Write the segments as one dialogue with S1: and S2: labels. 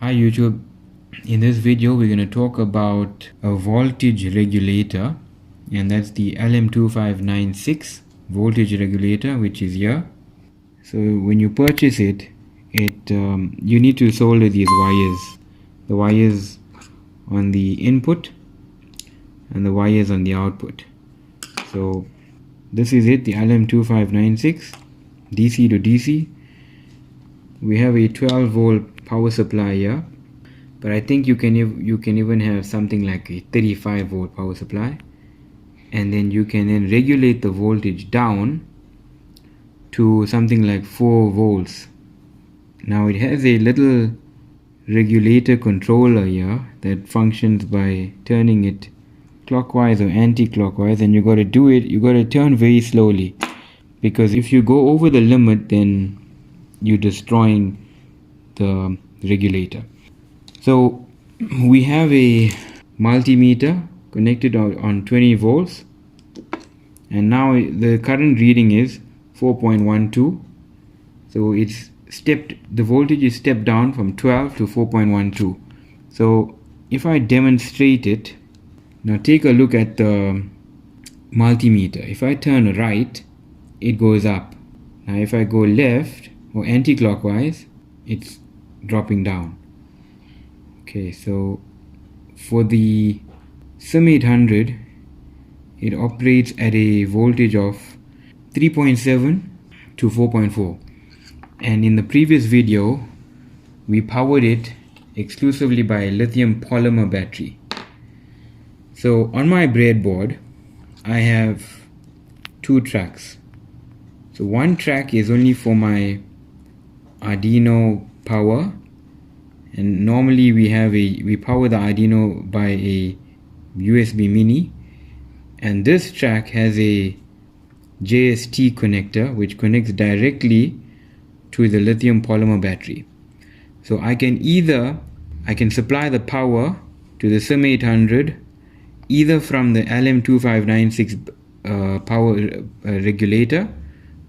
S1: Hi YouTube, in this video we're going to talk about a voltage regulator, and that's the Lm2596 voltage regulator, which is here. So when you purchase it, you need to solder these wires, the wires on the input and the wires on the output. So this is it, the Lm2596 DC to DC. We have a 12 volt power supply here, but I think you can even have something like a 35 volt power supply, and then you can then regulate the voltage down to something like 4 volts. Now it has a little regulator controller here that functions by turning it clockwise or anti-clockwise, and you got to turn very slowly, because if you go over the limit, then you're destroying the regulator. So we have a multimeter connected on 20 volts, and now the current reading is 4.12. so the voltage is stepped down from 12 to 4.12. so if I demonstrate it now, take a look at the multimeter. If I turn right, it goes up. Now if I go left or anti-clockwise, it's dropping down. Okay, so for the SIM800, it operates at a voltage of 3.7 to 4.4, and in the previous video we powered it exclusively by a lithium polymer battery. So on my breadboard I have 2 tracks. So one track is only for my Arduino power, and normally we power the Arduino by a USB mini, and this track has a JST connector which connects directly to the lithium polymer battery. So I can supply the power to the SIM800 either from the Lm2596 power regulator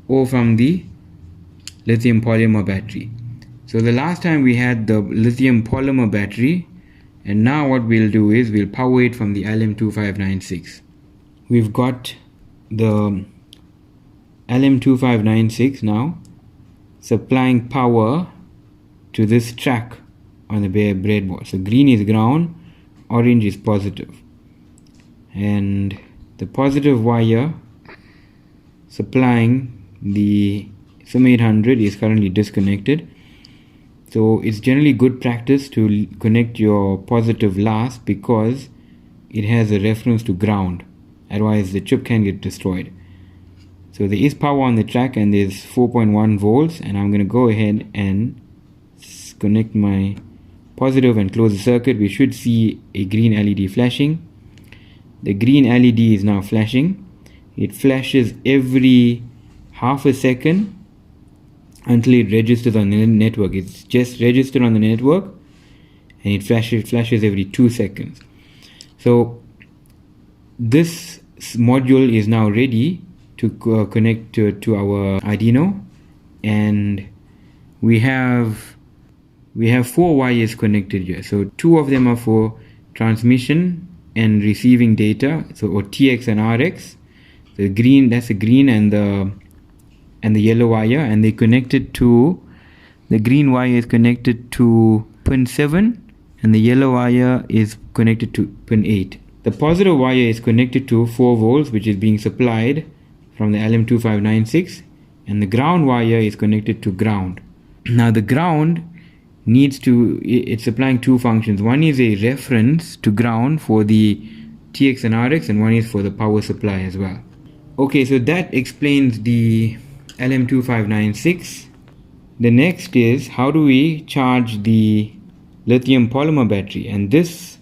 S1: or from the lithium polymer battery. So the last time we had the lithium polymer battery, and now what we'll do is we'll power it from the Lm2596. We've got the Lm2596 now supplying power to this track on the breadboard. So green is ground, orange is positive, and the positive wire supplying the SIM800 is currently disconnected. So it's generally good practice to connect your positive last, because it has a reference to ground, otherwise the chip can get destroyed. So there is power on the track and there's 4.1 volts, and I'm going to go ahead and connect my positive and close the circuit. We should see a green LED flashing. The green LED is now flashing. It flashes every half a second until it registers on the network. It's just registered on the network, and it flashes every 2 seconds. So this module is now ready to connect to our Arduino, and we have 4 wires connected here. So 2 of them are for transmission and receiving data, so or TX and RX. The green, that's the green, and the yellow wire, and they connected to, the green wire is connected to pin 7 and the yellow wire is connected to pin 8. The positive wire is connected to 4 volts, which is being supplied from the Lm2596, and the ground wire is connected to ground. Now the ground it's supplying 2 functions. One is a reference to ground for the TX and RX, and one is for the power supply as well. Okay, so that explains the Lm2596. The next is, how do we charge the lithium polymer battery? And this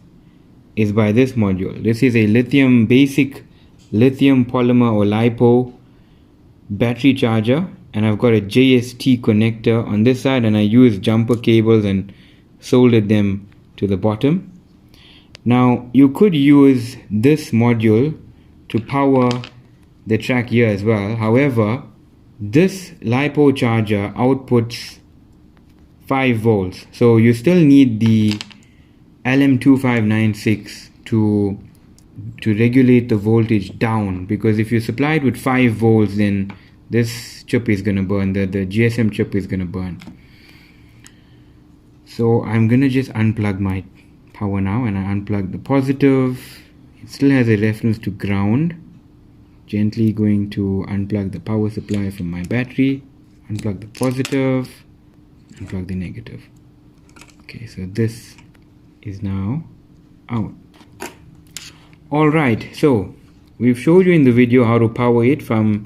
S1: is by this module. This is a basic lithium polymer or LiPo battery charger, and I've got a JST connector on this side, and I use jumper cables and soldered them to the bottom. Now you could use this module to power the track here as well. However, this LiPo charger outputs 5 volts. So you still need the Lm2596 to regulate the voltage down, because if you supply it with 5 volts, then this chip is gonna burn, the GSM chip is gonna burn. So I'm gonna just unplug my power now, and I unplug the positive. It still has a reference to ground. Gently going to unplug the power supply from my battery, unplug the positive, unplug the negative. Okay, so this is now out. Alright, so we've showed you in the video how to power it from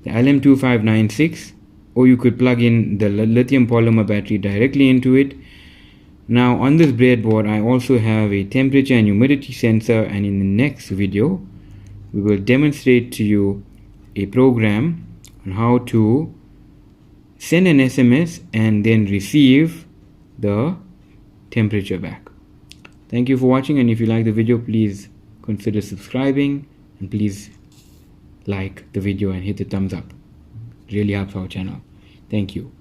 S1: the LM2596, or you could plug in the lithium polymer battery directly into it. Now on this breadboard I also have a temperature and humidity sensor, and in the next video we will demonstrate to you a program on how to send an SMS and then receive the temperature back. Thank you for watching, and if you like the video, please consider subscribing, and please like the video and hit the thumbs up. It really helps our channel. Thank you.